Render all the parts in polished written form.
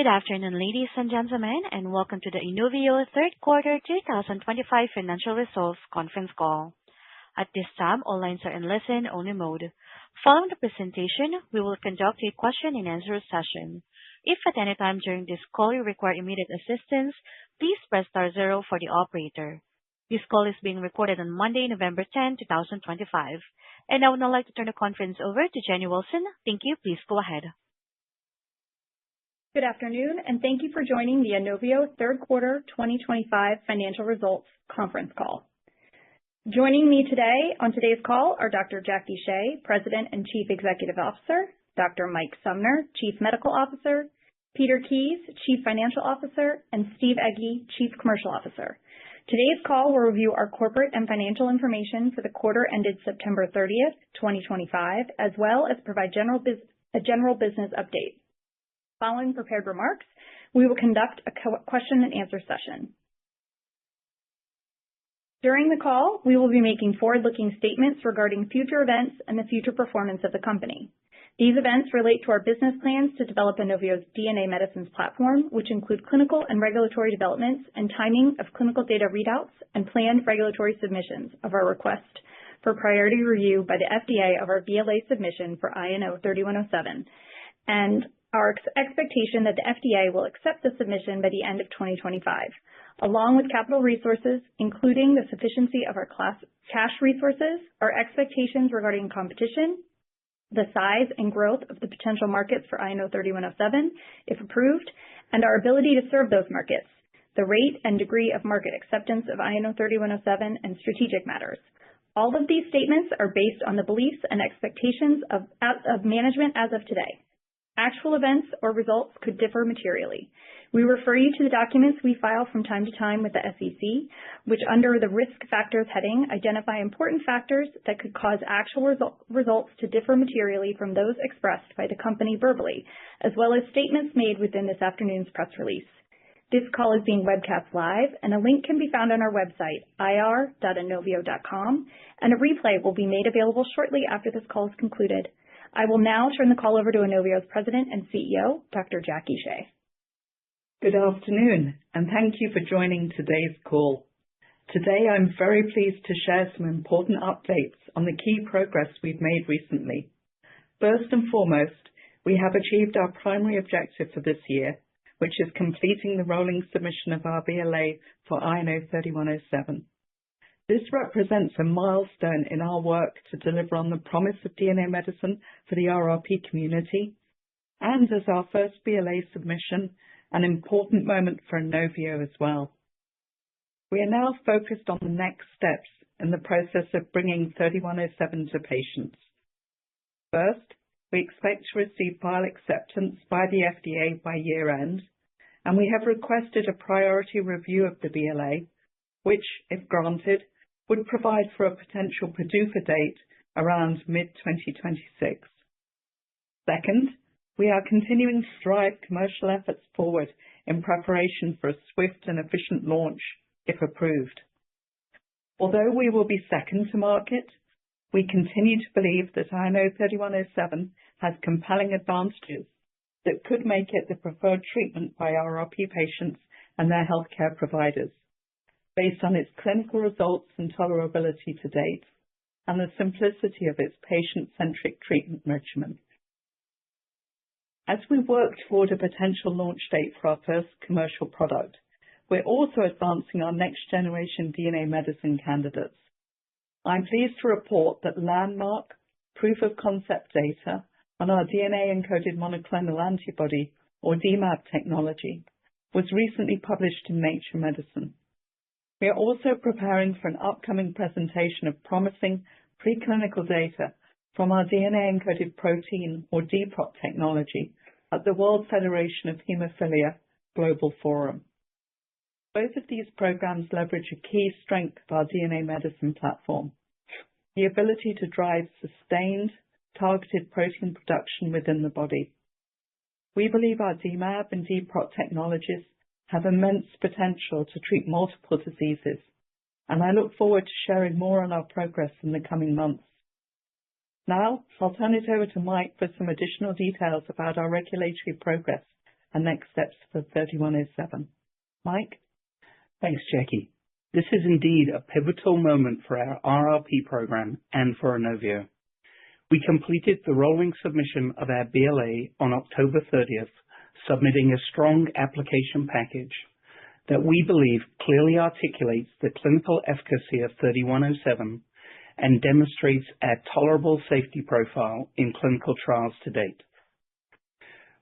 Good afternoon, ladies and gentlemen, and welcome to the Inovio Third Quarter 2025 Financial Results Conference Call. At this time, all lines are in listen-only mode. Following the presentation, we will conduct a question-and-answer session. If at any time during this call you require immediate assistance, please press star zero for the operator. This call is being recorded on Monday, November 10, 2025. And I would now like to turn the conference over to Jenny Wilson. Thank you. Please go ahead. Good afternoon, and thank you for joining the Inovio Third Quarter 2025 Financial Results Conference Call. Joining me today on today's call are Dr. Jackie Shea, President and Chief Executive Officer, Dr. Mike Sumner, Chief Medical Officer, Peter Kies, Chief Financial Officer, and Steve Egge, Chief Commercial Officer. Today's call will review our corporate and financial information for the quarter ended September 30th, 2025, as well as provide a general business update. Following prepared remarks, we will conduct a question-and-answer session. During the call, we will be making forward-looking statements regarding future events and the future performance of the company. These events relate to our business plans to develop Inovio's DNA medicines platform, which include clinical and regulatory developments and timing of clinical data readouts and planned regulatory submissions of our request for priority review by the FDA of our BLA submission for INO 3107, and our expectation that the FDA will accept the submission by the end of 2025, along with capital resources, including the sufficiency of our cash resources, our expectations regarding competition, the size and growth of the potential markets for INO 3107, if approved, and our ability to serve those markets, the rate and degree of market acceptance of INO 3107, and strategic matters. All of these statements are based on the beliefs and expectations of management as of today. Actual events or results could differ materially. We refer you to the documents we file from time to time with the SEC, which under the risk factors heading identify important factors that could cause actual results to differ materially from those expressed by the company verbally, as well as statements made within this afternoon's press release. This call is being webcast live, and a link can be found on our website, ir.inovio.com, and a replay will be made available shortly after this call is concluded. I will now turn the call over to Inovio's President and CEO, Dr. Jackie Shea. Good afternoon, and thank you for joining today's call. Today, I'm very pleased to share some important updates on the key progress we've made recently. First and foremost, we have achieved our primary objective for this year, which is completing the rolling submission of our BLA for INO 3107. This represents a milestone in our work to deliver on the promise of DNA medicine for the RRP community, and as our first BLA submission, an important moment for Inovio as well. We are now focused on the next steps in the process of bringing 3107 to patients. First, we expect to receive file acceptance by the FDA by year-end, and we have requested a priority review of the BLA, which, if granted, would provide for a potential PDUFA date around mid-2026. Second, we are continuing to drive commercial efforts forward in preparation for a swift and efficient launch, if approved. Although we will be second to market, we continue to believe that INO 3107 has compelling advantages that could make it the preferred treatment by RRP patients and their healthcare providers, based on its clinical results and tolerability to date, and the simplicity of its patient-centric treatment regimen. As we work toward a potential launch date for our first commercial product, we're also advancing our next-generation DNA medicine candidates. I'm pleased to report that landmark proof-of-concept data on our DNA-encoded monoclonal antibody, or DMAb technology, was recently published in Nature Medicine. We are also preparing for an upcoming presentation of promising preclinical data from our DNA-encoded protein, or dPROT technology, at the World Federation of Hemophilia Global Forum. Both of these programs leverage a key strength of our DNA medicine platform, the ability to drive sustained, targeted protein production within the body. We believe our DMAb and dPROT technologies have immense potential to treat multiple diseases, and I look forward to sharing more on our progress in the coming months. Now, I'll turn it over to Mike for some additional details about our regulatory progress and next steps for 3107. Mike? Thanks, Jackie. This is indeed a pivotal moment for our RRP program and for Inovio. We completed the rolling submission of our BLA on October 30th, submitting a strong application package that we believe clearly articulates the clinical efficacy of 3107 and demonstrates our tolerable safety profile in clinical trials to date.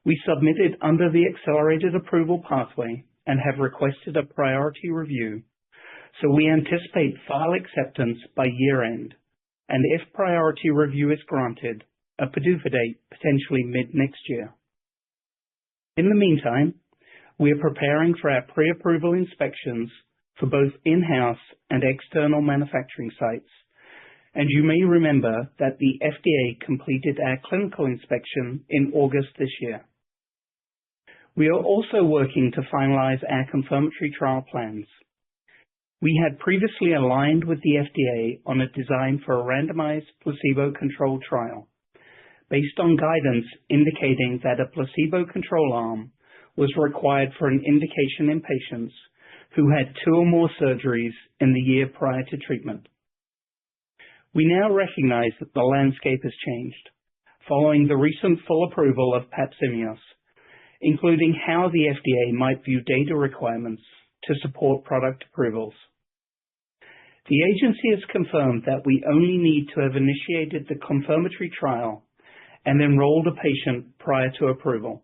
We submitted under the accelerated approval pathway and have requested a priority review, so we anticipate file acceptance by year-end, and if priority review is granted, a PDUFA date potentially mid-next year. In the meantime, we are preparing for our pre-approval inspections for both in-house and external manufacturing sites, and you may remember that the FDA completed our clinical inspection in August this year. We are also working to finalize our confirmatory trial plans. We had previously aligned with the FDA on a design for a randomized placebo-controlled trial, based on guidance indicating that a placebo control arm was required for an indication in patients who had 2 or more surgeries in the year prior to treatment. We now recognize that the landscape has changed, following the recent full approval of Papzimeos, including how the FDA might view data requirements to support product approvals. The agency has confirmed that we only need to have initiated the confirmatory trial and enrolled a patient prior to approval,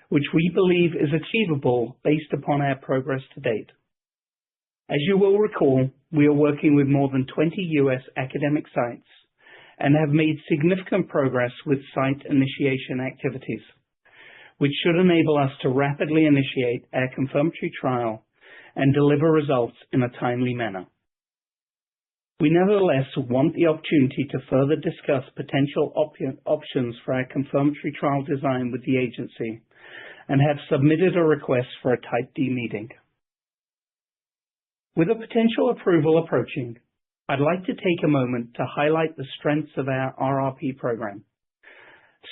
which we believe is achievable based upon our progress to date. As you will recall, we are working with more than 20 U.S. academic sites and have made significant progress with site initiation activities, which should enable us to rapidly initiate our confirmatory trial and deliver results in a timely manner. We nevertheless want the opportunity to further discuss potential options for our confirmatory trial design with the agency and have submitted a request for a Type D meeting. With a potential approval approaching, I'd like to take a moment to highlight the strengths of our RRP program,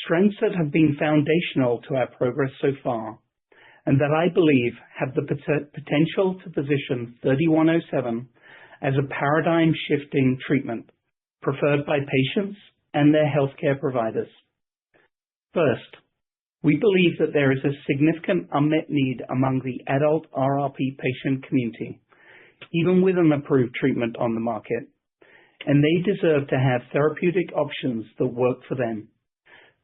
strengths that have been foundational to our progress so far, and that I believe have the potential to position 3107 as a paradigm-shifting treatment preferred by patients and their healthcare providers. First, we believe that there is a significant unmet need among the adult RRP patient community, even with an approved treatment on the market, and they deserve to have therapeutic options that work for them,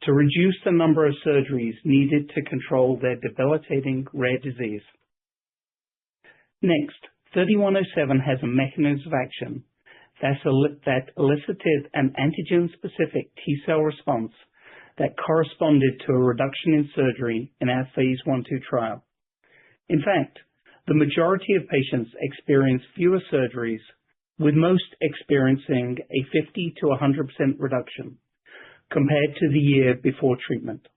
to reduce the number of surgeries needed to control their debilitating rare disease. Next, 3107 has a mechanism of action that elicited an antigen-specific T-cell response that corresponded to a reduction in surgery in our phase 1/2 trial. In fact, the majority of patients experience fewer surgeries, with most experiencing a 50 to 100% reduction compared to the year before treatment.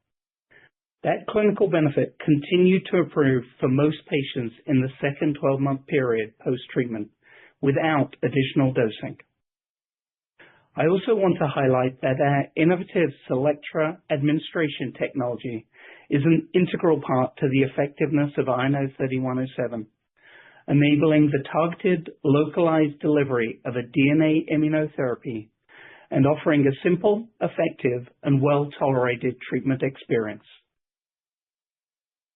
That clinical benefit continued to improve for most patients in the second 12-month period post-treatment without additional dosing. I also want to highlight that our innovative Selectra administration technology is an integral part to the effectiveness of INO 3107, enabling the targeted, localized delivery of a DNA immunotherapy and offering a simple, effective, and well-tolerated treatment experience.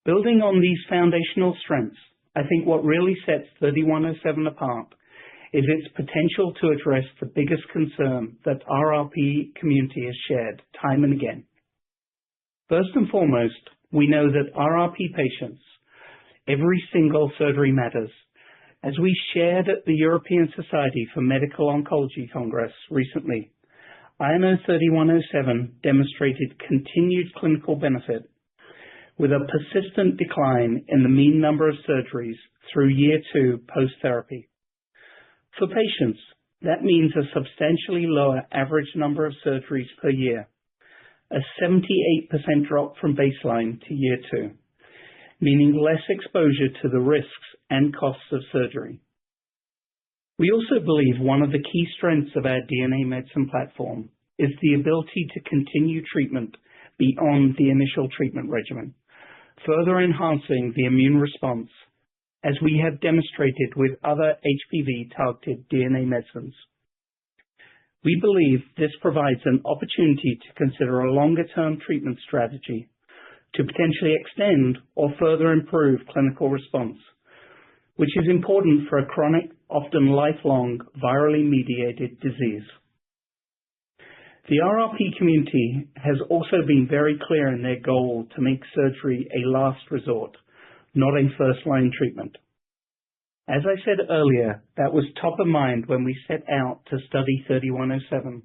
Building on these foundational strengths, I think what really sets 3107 apart is its potential to address the biggest concern that RRP community has shared time and again. First and foremost, we know that RRP patients, every single surgery matters. As we shared at the European Society for Medical Oncology Congress recently, INO 3107 demonstrated continued clinical benefit with a persistent decline in the mean number of surgeries through year 2 post-therapy. For patients, that means a substantially lower average number of surgeries per year, a 78% drop from baseline to year 2, meaning less exposure to the risks and costs of surgery. We also believe one of the key strengths of our DNA medicine platform is the ability to continue treatment beyond the initial treatment regimen, further enhancing the immune response, as we have demonstrated with other HPV-targeted DNA medicines. We believe this provides an opportunity to consider a longer-term treatment strategy to potentially extend or further improve clinical response, which is important for a chronic, often lifelong, virally mediated disease. The RRP community has also been very clear in their goal to make surgery a last resort, not a first-line treatment. As I said earlier, that was top of mind when we set out to study 3107,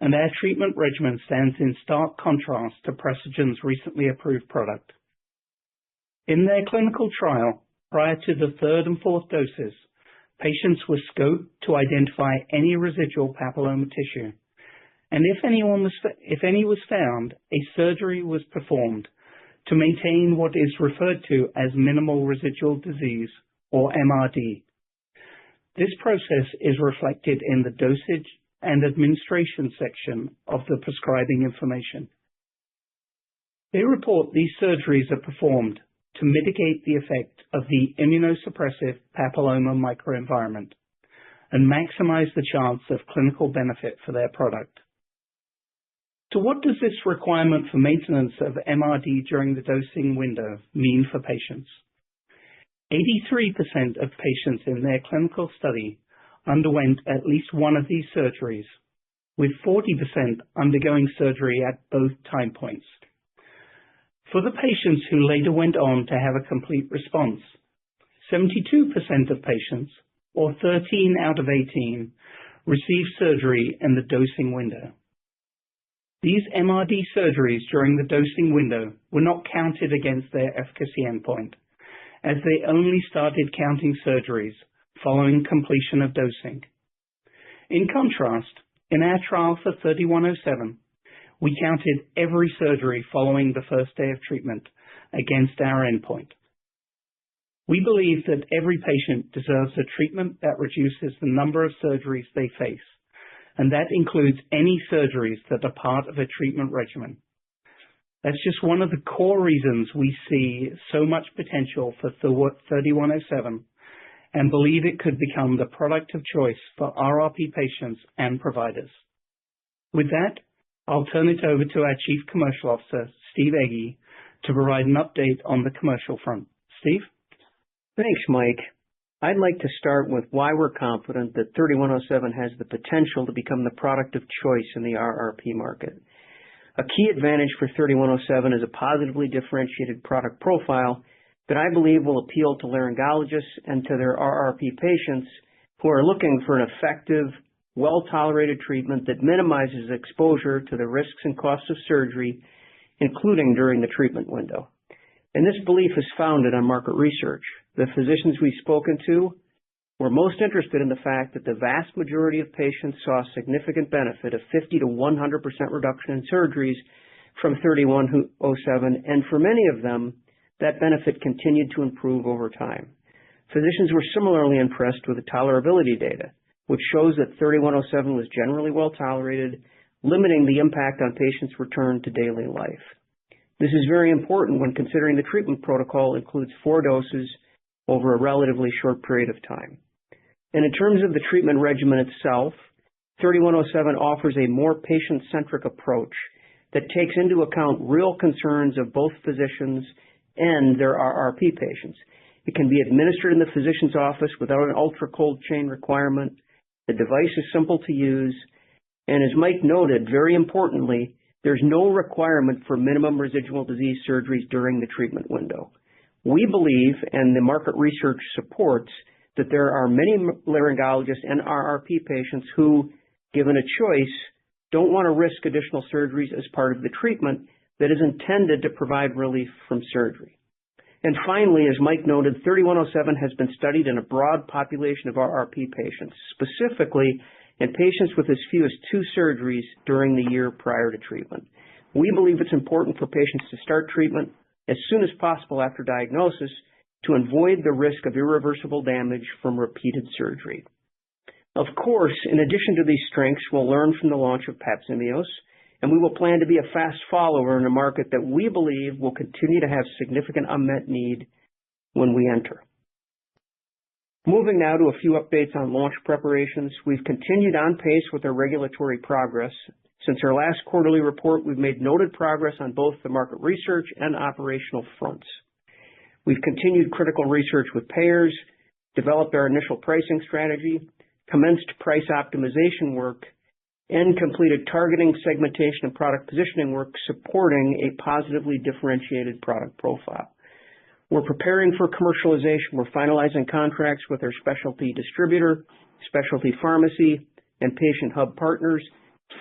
and our treatment regimen stands in stark contrast to Precigen's recently approved product. In their clinical trial, prior to the third and fourth doses, patients were scoped to identify any residual papilloma tissue, and if any was found, a surgery was performed to maintain what is referred to as minimal residual disease, or MRD. This process is reflected in the dosage and administration section of the prescribing information. They report these surgeries are performed to mitigate the effect of the immunosuppressive papilloma microenvironment and maximize the chance of clinical benefit for their product. So what does this requirement for maintenance of MRD during the dosing window mean for patients? 83% of patients in their clinical study underwent at least one of these surgeries, with 40% undergoing surgery at both time points. For the patients who later went on to have a complete response, 72% of patients, or 13 out of 18, received surgery in the dosing window. These MRD surgeries during the dosing window were not counted against their efficacy endpoint, as they only started counting surgeries following completion of dosing. In contrast, in our trial for 3107, we counted every surgery following the first day of treatment against our endpoint. We believe that every patient deserves a treatment that reduces the number of surgeries they face, and that includes any surgeries that are part of a treatment regimen. That's just one of the core reasons we see so much potential for 3107 and believe it could become the product of choice for RRP patients and providers. With that, I'll turn it over to our Chief Commercial Officer, Steve Egge, to provide an update on the commercial front. Steve? Thanks, Mike. I'd like to start with why we're confident that 3107 has the potential to become the product of choice in the RRP market. A key advantage for 3107 is a positively differentiated product profile that I believe will appeal to laryngologists and to their RRP patients who are looking for an effective, well-tolerated treatment that minimizes exposure to the risks and costs of surgery, including during the treatment window. And this belief is founded on market research. The physicians we've spoken to were most interested in the fact that the vast majority of patients saw a significant benefit of 50 to 100% reduction in surgeries from 3107, and for many of them, that benefit continued to improve over time. Physicians were similarly impressed with the tolerability data, which shows that 3107 was generally well tolerated, limiting the impact on patients' return to daily life. This is very important when considering the treatment protocol includes 4 doses over a relatively short period of time. And in terms of the treatment regimen itself, 3107 offers a more patient-centric approach that takes into account real concerns of both physicians and their RRP patients. It can be administered in the physician's office without an ultra-cold chain requirement. The device is simple to use. And as Mike noted, very importantly, there's no requirement for minimum residual disease surgeries during the treatment window. We believe, and the market research supports, that there are many laryngologists and RRP patients who, given a choice, don't want to risk additional surgeries as part of the treatment that is intended to provide relief from surgery. And finally, as Mike noted, 3107 has been studied in a broad population of RRP patients, specifically in patients with as few as 2 surgeries during the year prior to treatment. We believe it's important for patients to start treatment as soon as possible after diagnosis to avoid the risk of irreversible damage from repeated surgery. Of course, in addition to these strengths, we'll learn from the launch of Papzimeos and we will plan to be a fast follower in a market that we believe will continue to have significant unmet need when we enter. Moving now to a few updates on launch preparations. We've continued on pace with our regulatory progress. Since our last quarterly report, we've made noted progress on both the market research and operational fronts. We've continued critical research with payers, developed our initial pricing strategy, commenced price optimization work, and completed targeting, segmentation, and product positioning work supporting a positively differentiated product profile. We're preparing for commercialization. We're finalizing contracts with our specialty distributor, specialty pharmacy, and patient hub partners,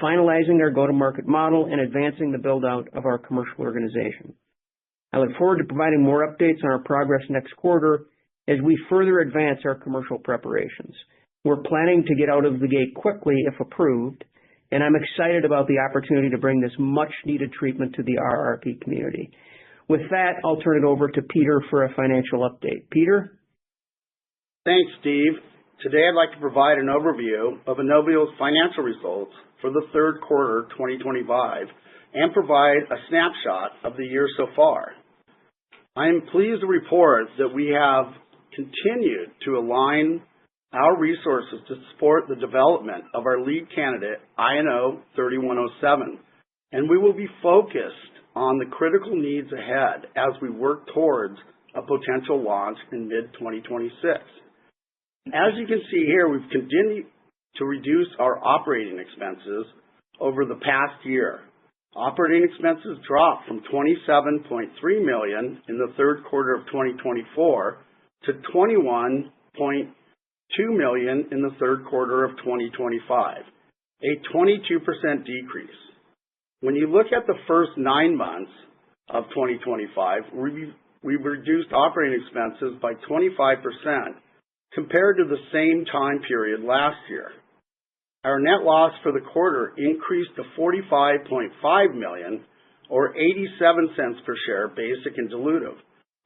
finalizing our go-to-market model, and advancing the build-out of our commercial organization. I look forward to providing more updates on our progress next quarter as we further advance our commercial preparations. We're planning to get out of the gate quickly if approved, and I'm excited about the opportunity to bring this much-needed treatment to the RRP community. With that, I'll turn it over to Peter for a financial update. Peter? Thanks, Steve. Today I'd like to provide an overview of Inovio's financial results for the third quarter 2025 and provide a snapshot of the year so far. I am pleased to report that we have continued to align our resources to support the development of our lead candidate, INO 3107, and we will be focused on the critical needs ahead as we work towards a potential launch in mid-2026. As you can see here, we've continued to reduce our operating expenses over the past year. Operating expenses dropped from $27.3 million in the third quarter of 2024 to $21.2 million in the third quarter of 2025, a 22% decrease. When you look at the first 9 months of 2025, we've reduced operating expenses by 25% compared to the same time period last year. Our net loss for the quarter increased to $45.5 million, or 87 cents per share, basic and dilutive,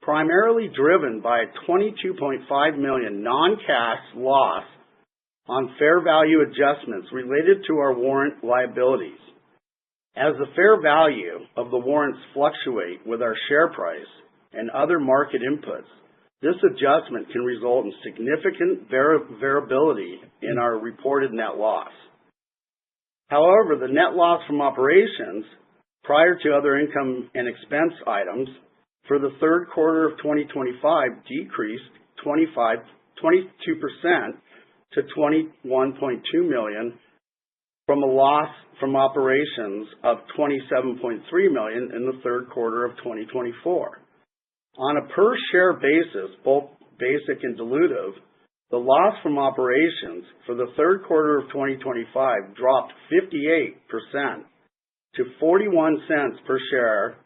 primarily driven by a $22.5 million non-cash loss on fair value adjustments related to our warrant liabilities. As the fair value of the warrants fluctuate with our share price and other market inputs, this adjustment can result in significant variability in our reported net loss. However, the net loss from operations prior to other income and expense items for the third quarter of 2025 decreased 22% to $21.2 million from a loss from operations of $27.3 million in the third quarter of 2024. On a per share basis, both basic and dilutive, the loss from operations for the third quarter of 2025 dropped 58% to 41 cents per share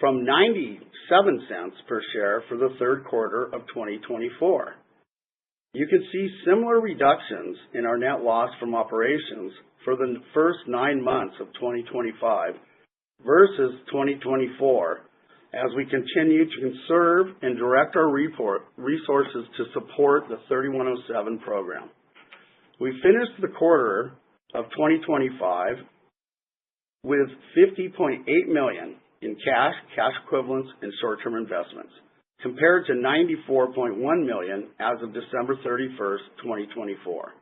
from 97 cents per share for the third quarter of 2024. You can see similar reductions in our net loss from operations for the first 9 months of 2025 versus 2024 as we continue to conserve and direct our resources to support the 3107 program. We finished the quarter of 2025 with $50.8 million in cash, cash equivalents, and short-term investments, compared to $94.1 million as of December 31st, 2024.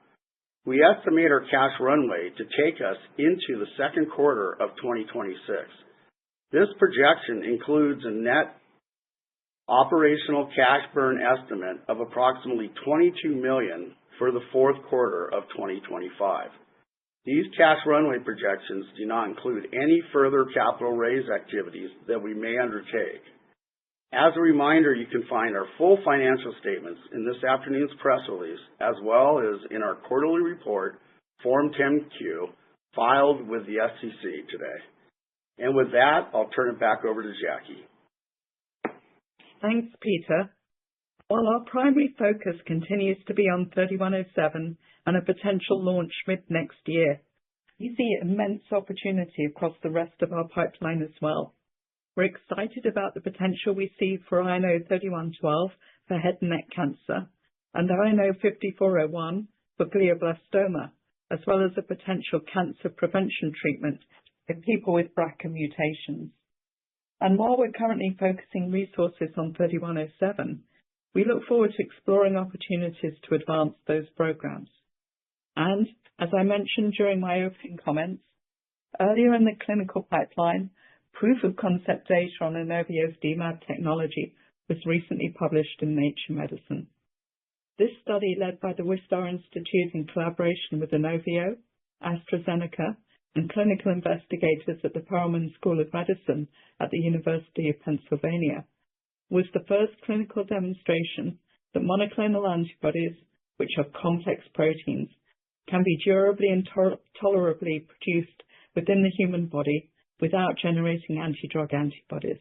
We estimate our cash runway to take us into the second quarter of 2026. This projection includes a net operational cash burn estimate of approximately $22 million for the fourth quarter of 2025. These cash runway projections do not include any further capital raise activities that we may undertake. As a reminder, you can find our full financial statements in this afternoon's press release, as well as in our quarterly report, Form 10-Q, filed with the SEC today. And with that, I'll turn it back over to Jackie. Thanks, Peter. While our primary focus continues to be on 3107 and a potential launch mid-next year, we see immense opportunity across the rest of our pipeline as well. We're excited about the potential we see for INO 3112 for head and neck cancer and INO 5401 for glioblastoma, as well as a potential cancer prevention treatment in people with BRCA mutations. And while we're currently focusing resources on 3107, we look forward to exploring opportunities to advance those programs. And, as I mentioned during my opening comments, earlier in the clinical pipeline, proof of concept data on Inovio's DMAb technology was recently published in Nature Medicine. This study, led by the Wistar Institute in collaboration with Inovio, AstraZeneca, and clinical investigators at the Perelman School of Medicine at the University of Pennsylvania, was the first clinical demonstration that monoclonal antibodies, which are complex proteins, can be durably and tolerably produced within the human body without generating anti-drug antibodies.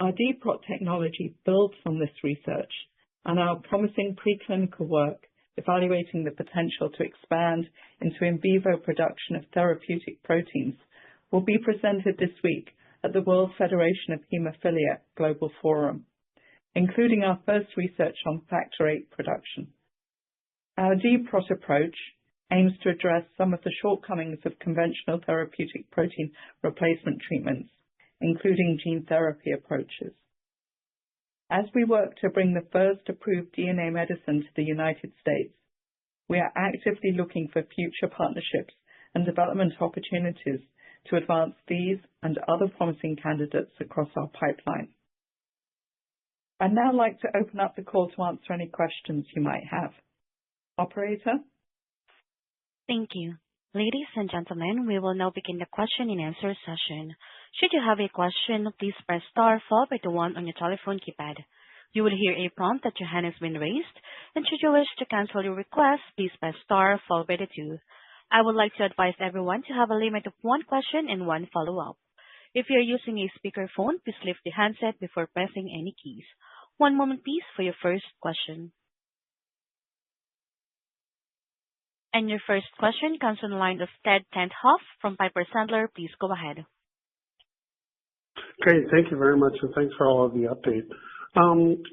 Our DPROT technology builds on this research, and our promising preclinical work evaluating the potential to expand into in vivo production of therapeutic proteins will be presented this week at the World Federation of Haemophilia Global Forum, including our first research on factor VIII production. Our DPROT approach aims to address some of the shortcomings of conventional therapeutic protein replacement treatments, including gene therapy approaches. As we work to bring the first approved DNA medicine to the United States, we are actively looking for future partnerships and development opportunities to advance these and other promising candidates across our pipeline. I'd now like to open up the call to answer any questions you might have. Operator? Thank you. Ladies and gentlemen, we will now begin the question and answer session. Should you have a question, please press star followed by the 1 on your telephone keypad. You will hear a prompt that your hand has been raised, and should you wish to cancel your request, please press star followed by the 2. I would like to advise everyone to have a limit of 1 question and 1 follow-up. If you are using a speakerphone, please lift the handset before pressing any keys. 1 moment please for your first question. And your first question comes from the line of Ted Tenthoff from Piper Sandler. Please go ahead. Great. Thank you very much, and thanks for all of the update.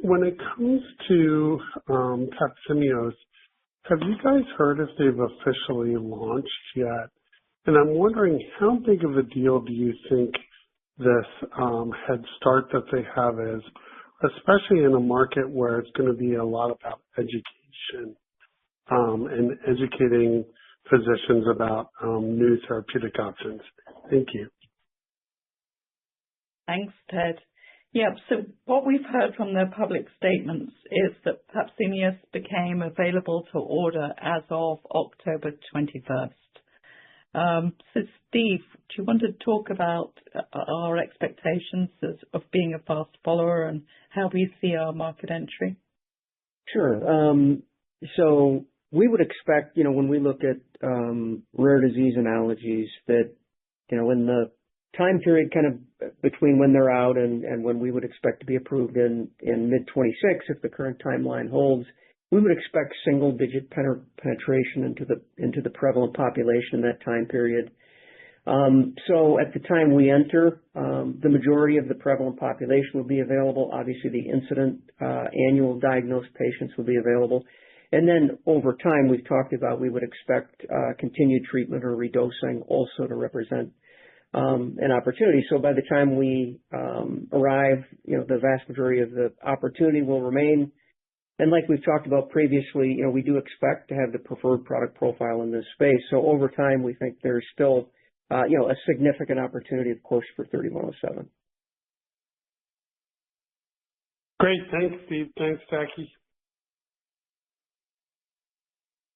When it comes to Papzimeos, have you guys heard if they've officially launched yet? And I'm wondering, how big of a deal do you think this head start that they have is, especially in a market where it's going to be a lot about education and educating physicians about new therapeutic options? Thank you. Thanks, Ted. Yeah, so what we've heard from their public statements is that Papzimeos became available to order as of October 21st. So Steve, do you want to talk about our expectations of being a fast follower and how we see our market entry? Sure. So we would expect, when we look at rare disease analogies, that, in the time period kind of between when they're out and when we would expect to be approved in mid-26, if the current timeline holds, we would expect single-digit penetration into the prevalent population in that time period. So at the time we enter, the majority of the prevalent population will be available. Obviously, the incident annual diagnosed patients will be available. And then over time, we've talked about we would expect continued treatment or redosing also to represent an opportunity. So by the time we arrive, the vast majority of the opportunity will remain. And like we've talked about previously, we do expect to have the preferred product profile in this space. So over time, we think there's still, a significant opportunity, of course, for 3107. Great. Thanks, Steve. Thanks, Jackie.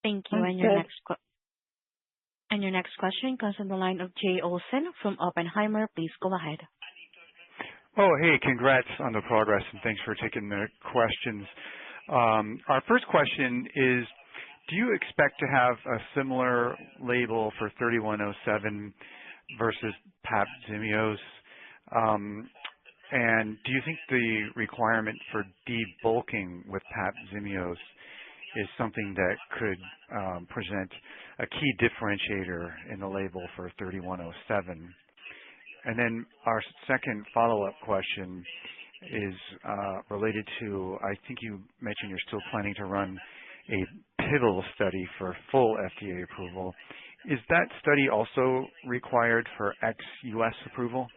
Thank you. And your next question comes on the line of Jay Olson from Oppenheimer. Please go ahead. Oh, hey, congrats on the progress, and thanks for taking the questions. Our first question is, do you expect to have a similar label for 3107 versus Papzimeos? And do you think the requirement for debulking with Papzimeos is something that could present a key differentiator in the label for 3107? And then our second follow-up question is related to, I think you mentioned you're still planning to run a pivotal study for full FDA approval Is that study also required for ex-US approval?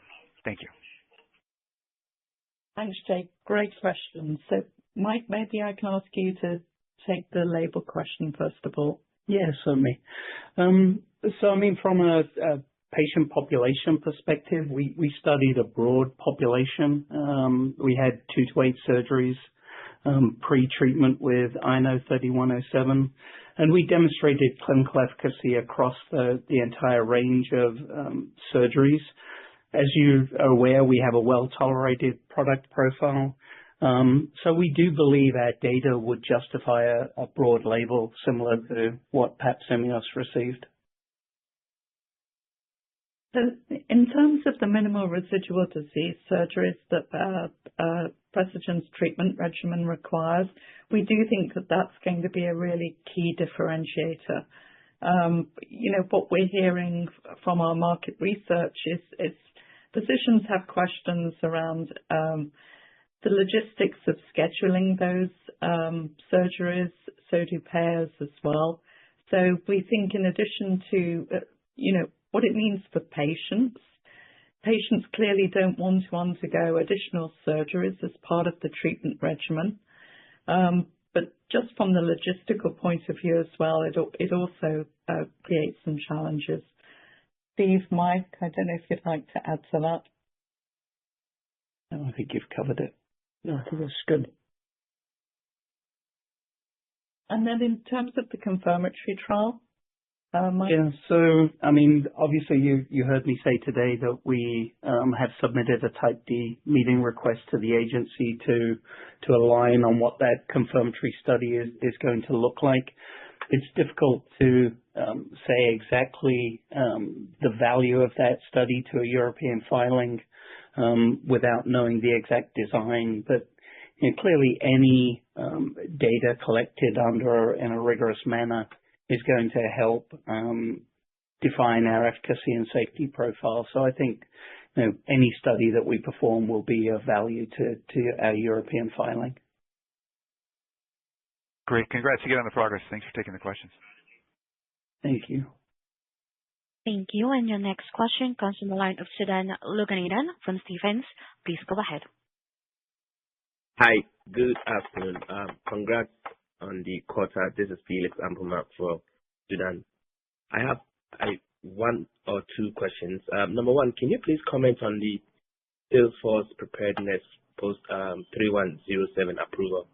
Thank you. Thanks, Jake. Great question. So, Mike, maybe I can ask you to take the label question first of all. Yeah, certainly. So, I mean, from a patient population perspective, we studied a broad population. We had 2 to 8 surgeries pre-treatment with INO 3107, and we demonstrated clinical efficacy across the entire range of surgeries. As you are aware, we have a well-tolerated product profile. So we do believe our data would justify a broad label similar to what PAPZIMEOS received. So in terms of the minimal residual disease surgeries that Precigen's treatment regimen requires, we do think that that's going to be a really key differentiator. What we're hearing from our market research is physicians have questions around the logistics of scheduling those surgeries, so do payers as well. So we think in addition to, what it means for patients clearly don't want to undergo additional surgeries as part of the treatment regimen. But just from the logistical point of view as well, it also creates some challenges. Steve, Mike, I don't know if you'd like to add to that. No, I think you've covered it. No, I think that's good. And then in terms of the confirmatory trial, Mike? Yeah, so, I mean, obviously you heard me say today that we have submitted a Type D meeting request to the agency to align on what that confirmatory study is going to look like. It's difficult to say exactly the value of that study to a European filing without knowing the exact design, but clearly any data collected in a rigorous manner is going to help define our efficacy and safety profile. So I think any study that we perform will be of value to our European filing. Great. Congrats again on the progress. Thanks for taking the questions. Thank you. Thank you. And your next question comes from the line of Sudan Loganathan from Stephens. Please go ahead. Hi, good afternoon. Congrats on the quarter. This is Felix Ampumak for Sudan. I have one or two questions. Number one, can you please comment on the Salesforce preparedness post 3107 approval?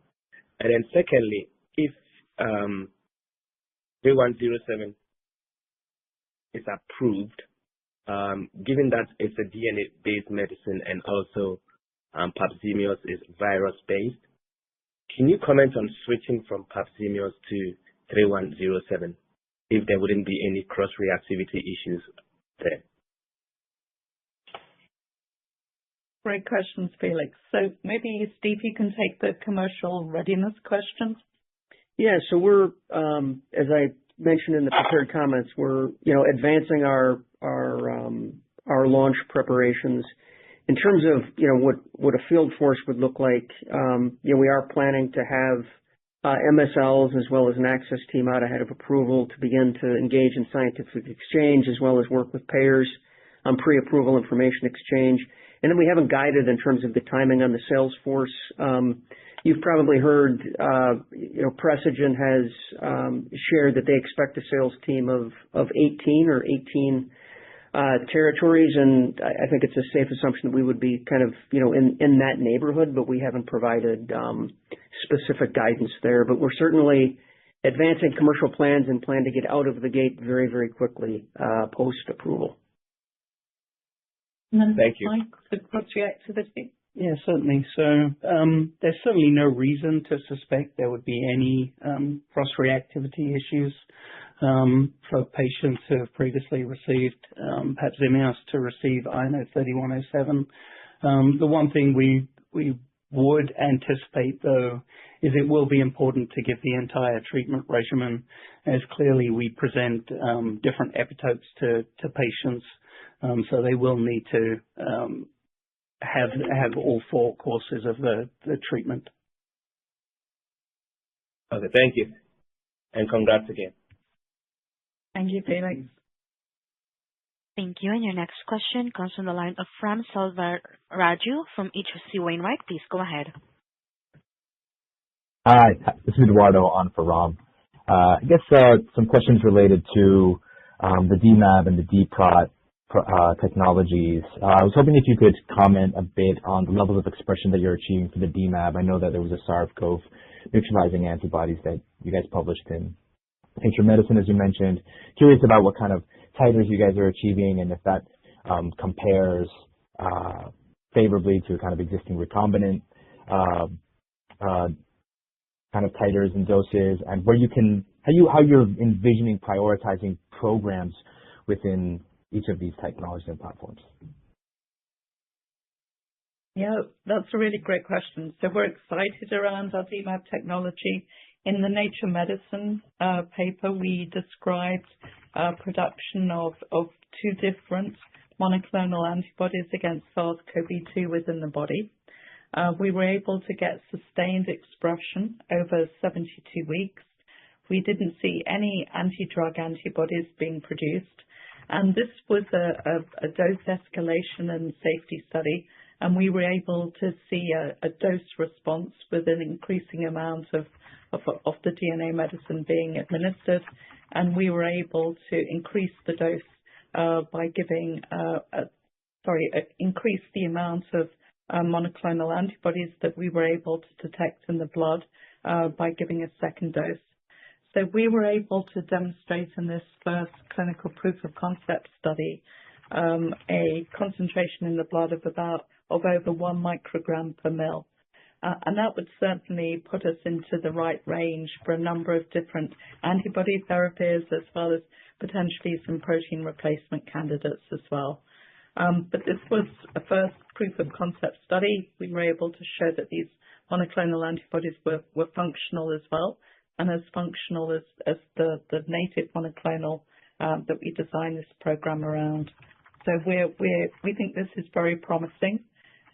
And then secondly, if 3107 is approved, given that it's a DNA-based medicine and also PAPZIMEOS is virus-based, can you comment on switching from PAPZIMEOS to 3107 if there wouldn't be any cross-reactivity issues there? Great questions, Felix. So maybe, Steve, you can take the commercial readiness question. Yeah, so we're, as I mentioned in the prepared comments, we're, advancing our launch preparations. In terms of, what a field force would look like, we are planning to have MSLs as well as an access team out ahead of approval to begin to engage in scientific exchange as well as work with payers on pre-approval information exchange. And then we haven't guided in terms of the timing on the sales force. You've probably heard, Precigen has shared that they expect a sales team of 18 territories, and I think it's a safe assumption that we would be kind of, in that neighborhood, but we haven't provided specific guidance there. But we're certainly advancing commercial plans and plan to get out of the gate very, very quickly post-approval. Thank you. Mike, the cross-reactivity? Yeah, certainly. So there's certainly no reason to suspect there would be any cross-reactivity issues for patients who have previously received PAPZIMEOS to receive INO 3107. The one thing we would anticipate, though, is it will be important to give the entire treatment regimen, as clearly we present different epitopes to patients, so they will need to have all 4 courses of the treatment. Okay, thank you. And congrats again. Thank you, Felix. Thank you. And your next question comes from the line of Ram Selvaraju from H.C. Wainwright. Please go ahead. Hi, this is Eduardo on for Ram. I guess some questions related to the DMAb and the DPROT technologies. I was hoping if you could comment a bit on the levels of expression that you're achieving for the DMAb. I know that there was a SARS-CoV neutralizing antibodies that you guys published in Nature Medicine, as you mentioned. Curious about what kind of titers you guys are achieving and if that compares favorably to kind of existing recombinant kind of titers and doses, and where you can, how you're envisioning prioritizing programs within each of these technologies and platforms. Yeah, that's a really great question. So we're excited around our DMAb technology. In the Nature Medicine paper, we described production of two different monoclonal antibodies against SARS-CoV-2 within the body. We were able to get sustained expression over 72 weeks. We didn't see any anti-drug antibodies being produced. And this was a dose escalation and safety study. And we were able to see a dose response with an increasing amount of the DNA medicine being administered. And we were able to increase the dose by giving, increase the amount of monoclonal antibodies that we were able to detect in the blood by giving a second dose. So we were able to demonstrate in this first clinical proof of concept study a concentration in the blood of over 1 microgram per mil. And that would certainly put us into the right range for a number of different antibody therapies, as well as potentially some protein replacement candidates as well. But this was a first proof of concept study. We were able to show that these monoclonal antibodies were functional as well, and as functional as the native monoclonal that we designed this program around. So we think this is very promising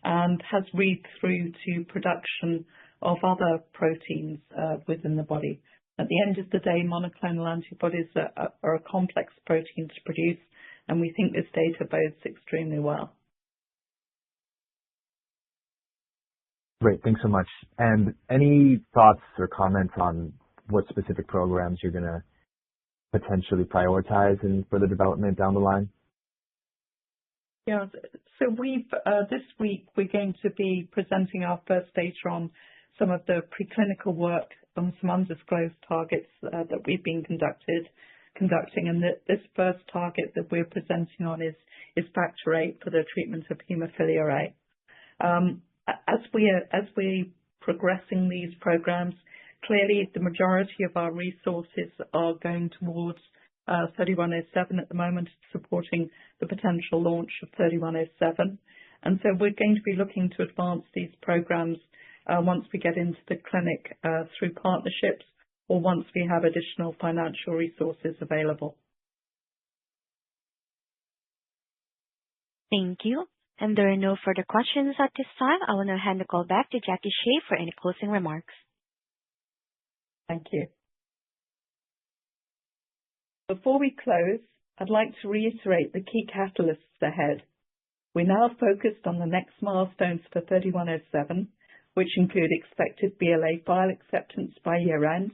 and has read through to production of other proteins within the body. At the end of the day, monoclonal antibodies are a complex protein to produce, and we think this data bodes extremely well. Great, thanks so much. And any thoughts or comments on what specific programs you're going to potentially prioritize in further development down the line? Yeah, so this week we're going to be presenting our first data on some of the preclinical work on some undisclosed targets that we've been conducting, and this first target that we're presenting on is factor VIII for the treatment of haemophilia A. As we're progressing these programs, clearly the majority of our resources are going towards 3107 at the moment, supporting the potential launch of 3107. And so we're going to be looking to advance these programs once we get into the clinic through partnerships, or once we have additional financial resources available. Thank you. And there are no further questions at this time. I will now hand the call back to Jackie Shea for any closing remarks. Thank you. Before we close, I'd like to reiterate the key catalysts ahead. We're now focused on the next milestones for 3107, which include expected BLA file acceptance by year-end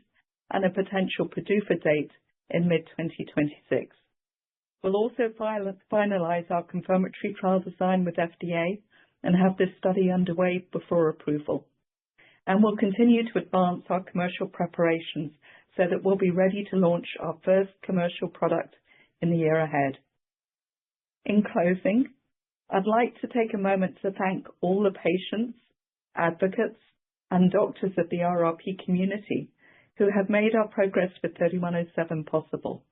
and a potential PDUFA date in mid-2026. We'll also finalize our confirmatory trial design with FDA and have this study underway before approval. And we'll continue to advance our commercial preparations so that we'll be ready to launch our first commercial product in the year ahead. In closing, I'd like to take a moment to thank all the patients, advocates, and doctors of the RRP community who have made our progress with 3107 possible.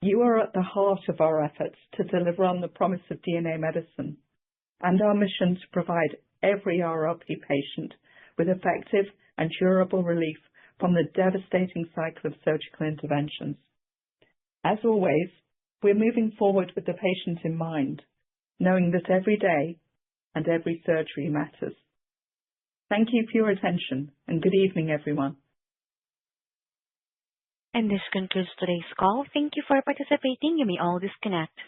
You are at the heart of our efforts to deliver on the promise of DNA medicine and our mission to provide every RRP patient with effective and durable relief from the devastating cycle of surgical interventions. As always, we're moving forward with the patient in mind, knowing that every day and every surgery matters. Thank you for your attention, and good evening, everyone. And this concludes today's call. Thank you for participating. You may all disconnect.